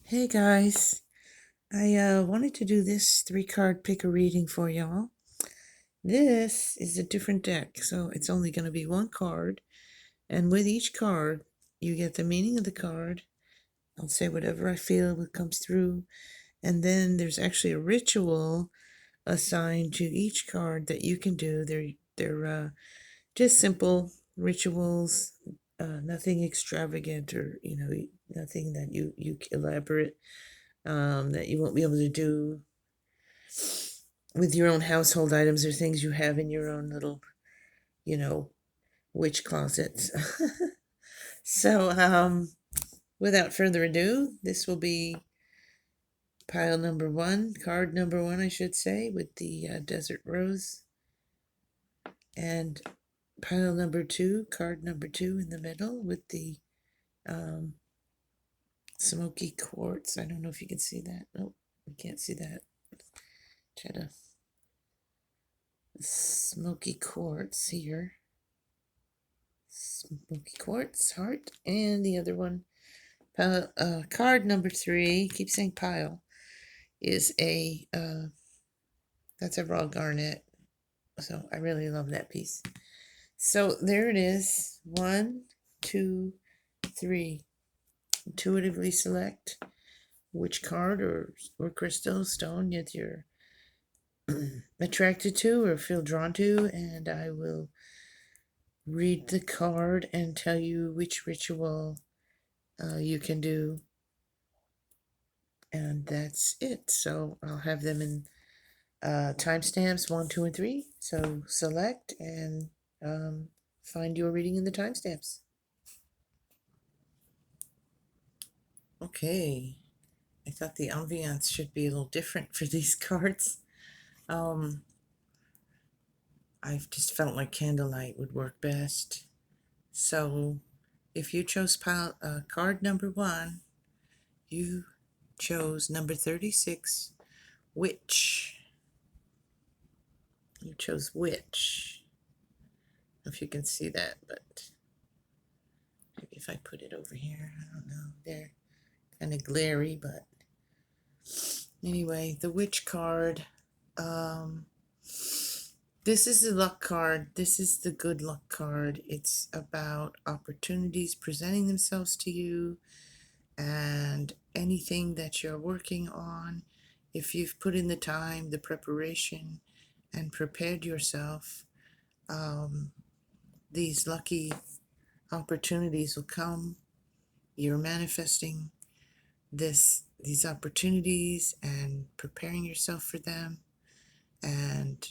Hey guys, I wanted to do this 3 card pick a reading for y'all. This is a different deck, so it's only going to be 1 card, and with each card, you get the meaning of the card. I'll say whatever I feel comes through, and then there's actually a ritual assigned to each card that you can do. They're just simple rituals, nothing extravagant or nothing that you elaborate that you won't be able to do with your own household items or things you have in your own little, you know, witch closets. So, without further ado, this will be pile number 1, card number 1, I should say, with the desert rose, and pile number 2, card number 2 in the middle with the um, smoky quartz. I don't know if you can see that. Nope, we can't see that. Try to smoky quartz here. Smoky quartz heart, and the other one, card number 3. Keep saying pile is that's a raw garnet. So I really love that piece. So there it is. 1, 2, 3. Intuitively select which card or crystal stone that you're attracted to or feel drawn to, and I will read the card and tell you which ritual you can do, and that's it. So I'll have them in timestamps 1, 2, and 3. So select and find your reading in the timestamps. Okay, I thought the ambiance should be a little different for these cards. I've just felt like candlelight would work best. So if you chose card number 1, you chose number 36, witch. You chose witch. If you can see that, but maybe if I put it over here, I don't know. They're kind of glary, but anyway, the witch card. This is the luck card. This is the good luck card. It's about opportunities presenting themselves to you and anything that you're working on. If you've put in the time, the preparation, and prepared yourself, these lucky opportunities will come. You're manifesting these opportunities and preparing yourself for them, and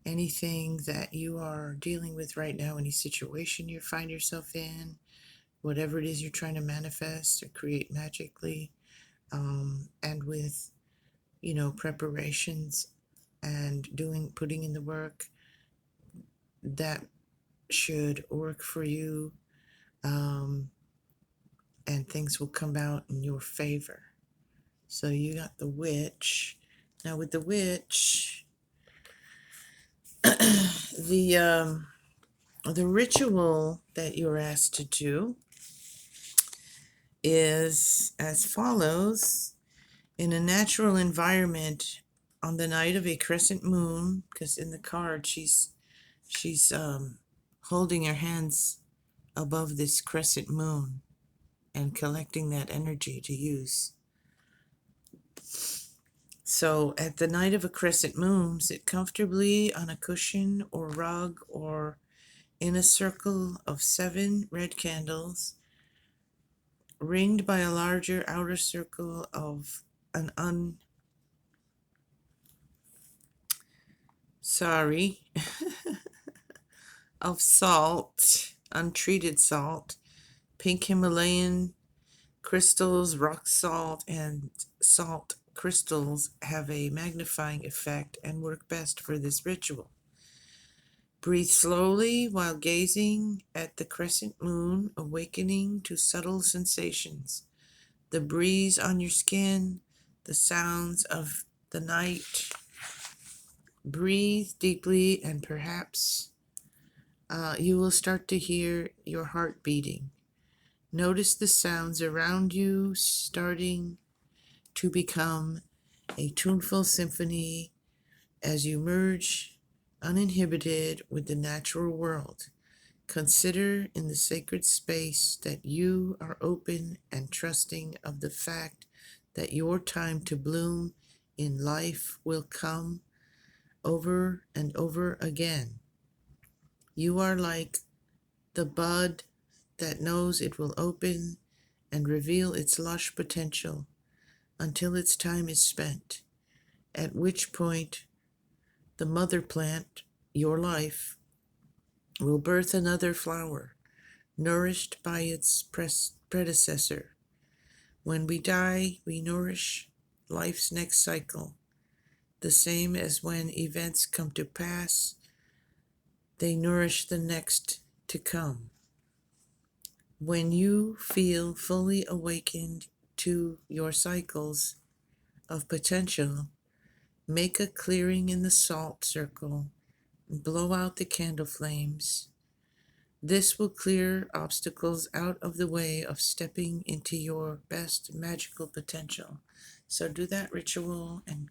anything that you are dealing with right now, any situation you find yourself in, whatever it is you're trying to manifest or create magically, and with preparations and putting in the work, that should work for you, and things will come out in your favor. So you got the witch. Now with the witch, the ritual that you're asked to do is as follows. In a natural environment, on the night of a crescent moon, because in the card she's holding her hands above this crescent moon and collecting that energy to use. So at the night of a crescent moon, sit comfortably on a cushion or rug or in a circle of 7 red candles, ringed by a larger outer circle of of salt, untreated salt, pink Himalayan crystals, rock salt, and salt crystals have a magnifying effect and work best for this ritual. Breathe slowly while gazing at the crescent moon, awakening to subtle sensations, the breeze on your skin, the sounds of the night. Breathe deeply, and perhaps you will start to hear your heart beating. Notice the sounds around you starting to become a tuneful symphony as you merge uninhibited with the natural world. Consider in the sacred space that you are open and trusting of the fact that your time to bloom in life will come over and over again. You are like the bud that knows it will open and reveal its lush potential until its time is spent, at which point the mother plant, your life, will birth another flower, nourished by its predecessor. When we die, we nourish life's next cycle, the same as when events come to pass, they nourish the next to come. When you feel fully awakened to your cycles of potential, make a clearing in the salt circle and blow out the candle flames. This will clear obstacles out of the way of stepping into your best magical potential. So do that ritual and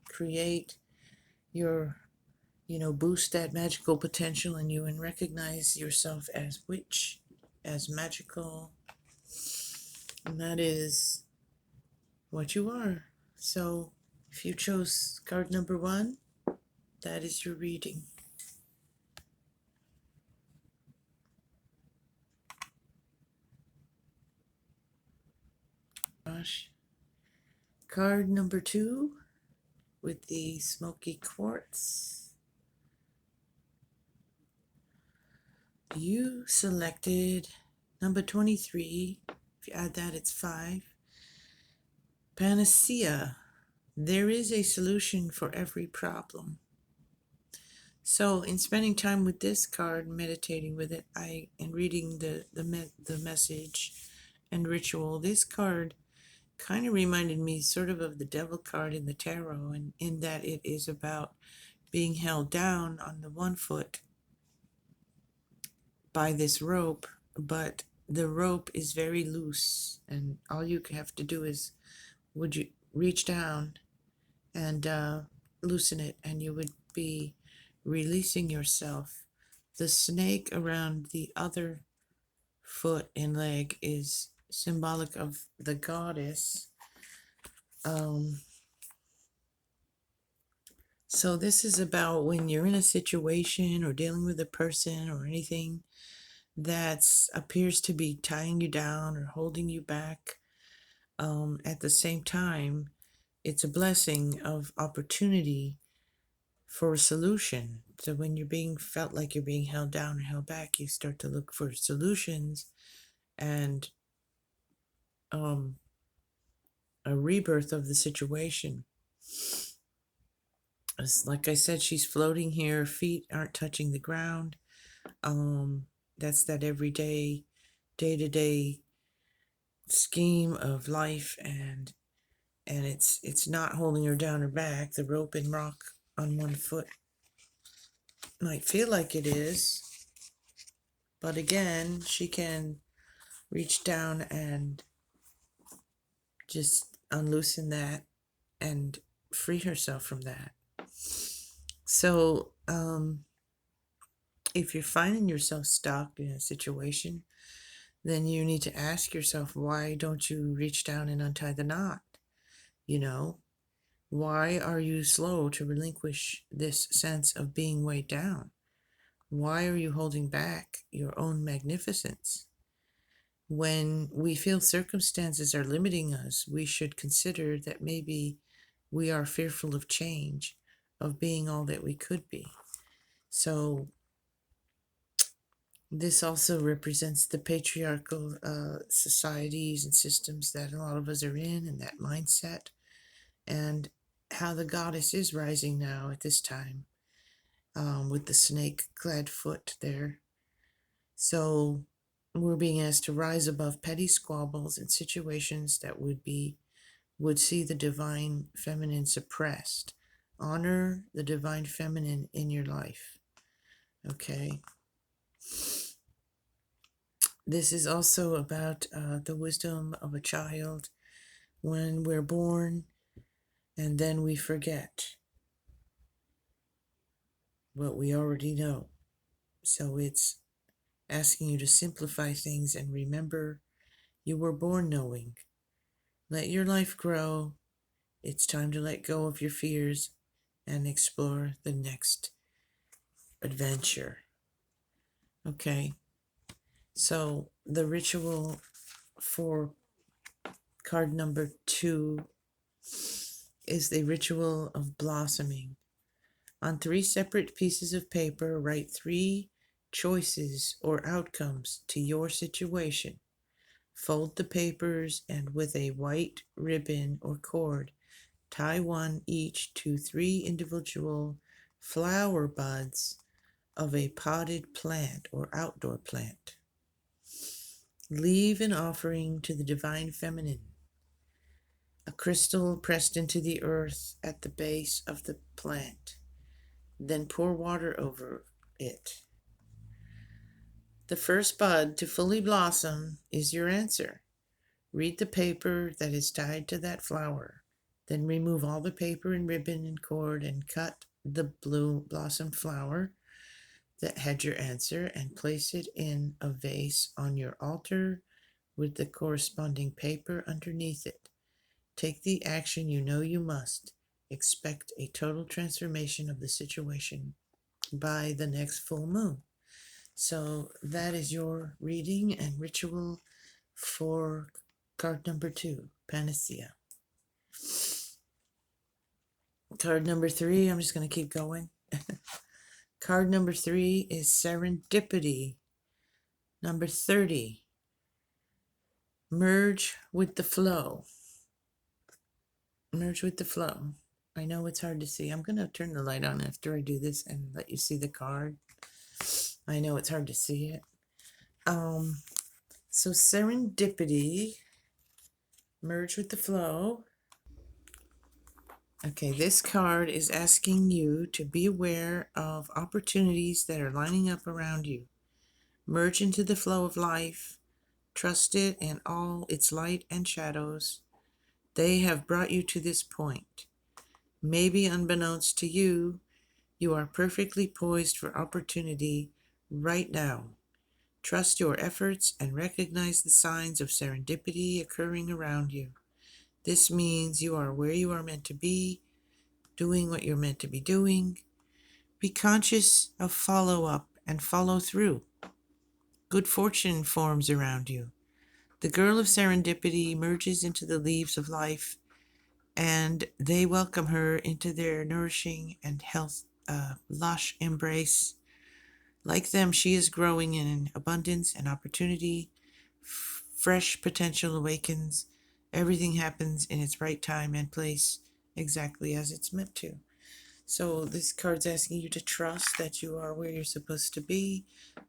create your, boost that magical potential in you and recognize yourself as witch, as magical. And that is what you are. So if you chose card number 1, that is your reading. Gosh. Card number 2 with the smoky quartz. You selected number 23. If you add that, it's 5. Panacea. There is a solution for every problem. So, in spending time with this card, meditating with it, and reading the message and ritual, this card kind of reminded me sort of the devil card in the tarot, and in that it is about being held down on the one foot by this rope, but the rope is very loose, and all you have to do is would you reach down and loosen it, and you would be releasing yourself. The snake around the other foot and leg is symbolic of the goddess. So this is about when you're in a situation or dealing with a person or anything that appears to be tying you down or holding you back. At the same time, it's a blessing of opportunity for a solution. So when you're being felt like you're being held down or held back, you start to look for solutions and a rebirth of the situation. Like I said, she's floating here. Feet aren't touching the ground. That's that everyday, day-to-day scheme of life, and it's not holding her down or back. The rope and rock on one foot might feel like it is, but again, she can reach down and just unloosen that and free herself from that. So, if you're finding yourself stuck in a situation, then you need to ask yourself, why don't you reach down and untie the knot? Why are you slow to relinquish this sense of being weighed down? Why are you holding back your own magnificence? When we feel circumstances are limiting us, we should consider that maybe we are fearful of change, of being all that we could be. So this also represents the patriarchal societies and systems that a lot of us are in, and that mindset, and how the goddess is rising now at this time, with the snake-clad foot there. So we're being asked to rise above petty squabbles and situations that would see the divine feminine suppressed. Honor the divine feminine in your life. Okay. This is also about the wisdom of a child when we're born, and then we forget what we already know. So it's asking you to simplify things and remember you were born knowing. Let your life grow. It's time to let go of your fears and explore the next adventure. Okay, so the ritual for card number 2 is the ritual of blossoming. On 3 separate pieces of paper, write 3 choices or outcomes to your situation. Fold the papers and with a white ribbon or cord, tie one each to 3 individual flower buds of a potted plant or outdoor plant. Leave an offering to the divine feminine, a crystal pressed into the earth at the base of the plant. Then pour water over it. The first bud to fully blossom is your answer. Read the paper that is tied to that flower. Then remove all the paper and ribbon and cord and cut the blue blossom flower that had your answer and place it in a vase on your altar with the corresponding paper underneath it. Take the action you know you must. Expect a total transformation of the situation by the next full moon. So that is your reading and ritual for card number 2, Panacea. Card number 3, I'm just going to keep going. Card number 3 is Serendipity. Number 30, merge with the flow. Merge with the flow. I know it's hard to see. I'm going to turn the light on after I do this and let you see the card. I know it's hard to see it. So serendipity, merge with the flow. Okay, this card is asking you to be aware of opportunities that are lining up around you. Merge into the flow of life. Trust it and all its light and shadows. They have brought you to this point. Maybe unbeknownst to you, you are perfectly poised for opportunity right now. Trust your efforts and recognize the signs of serendipity occurring around you. This means you are where you are meant to be, doing what you're meant to be doing. Be conscious of follow up and follow through. Good fortune forms around you. The girl of serendipity emerges into the leaves of life, and they welcome her into their nourishing and lush embrace. Like them, she is growing in abundance and opportunity. Fresh potential awakens. Everything happens in its right time and place, exactly as it's meant to. So this card's asking you to trust that you are where you're supposed to be,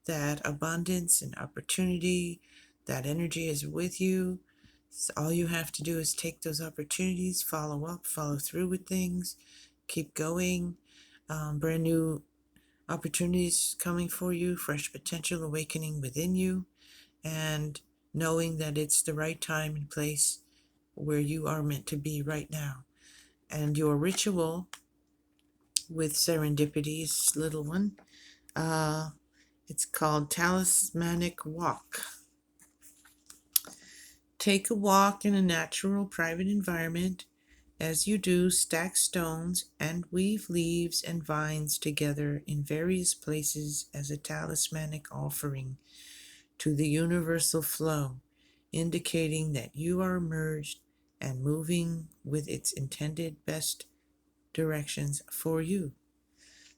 that abundance and opportunity, that energy is with you. So all you have to do is take those opportunities, follow up, follow through with things, keep going. Brand new opportunities coming for you, fresh potential awakening within you, and knowing that it's the right time and place where you are meant to be right now. And your ritual with serendipity's little one, it's called Talismanic Walk. Take a walk in a natural private environment. As you do, stack stones and weave leaves and vines together in various places as a talismanic offering to the universal flow, indicating that you are merged and moving with its intended best directions for you.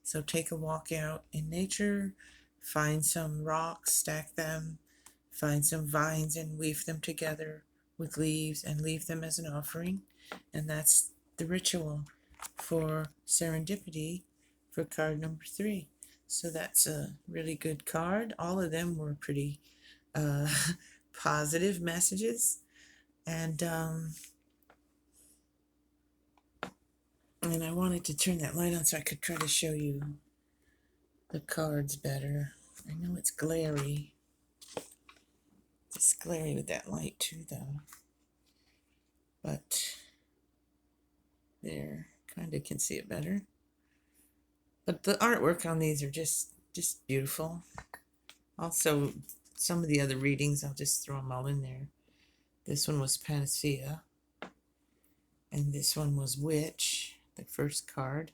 So take a walk out in nature, find some rocks, stack them, find some vines and weave them together with leaves and leave them as an offering. And that's the ritual for serendipity for card number 3. So that's a really good card. All of them were pretty uh, positive messages. And I wanted to turn that light on so I could try to show you the cards better. I know it's glary. It's glary with that light too, though. but there, kind of can see it better. But the artwork on these are just beautiful. Also, some of the other readings, I'll just throw them all in there. This one was Panacea, and this one was Witch, the first card.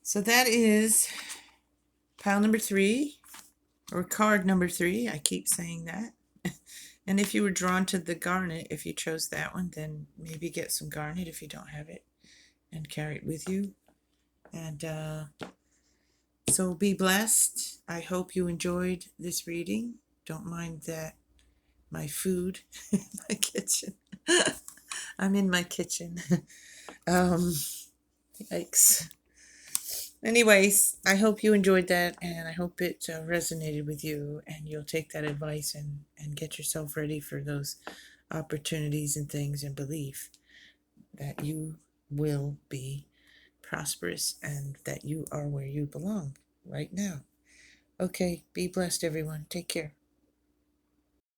So that is pile number 3, or card number 3. I keep saying that. And if you were drawn to the garnet, if you chose that one, then maybe get some garnet if you don't have it, and carry it with you. And so be blessed. I hope you enjoyed this reading. Don't mind that my food in my kitchen. I'm in my kitchen. Yikes. Anyways, I hope you enjoyed that, and I hope it resonated with you, and you'll take that advice and get yourself ready for those opportunities and things, and believe that you will be prosperous and that you are where you belong right now. Okay, be blessed, everyone. Take care.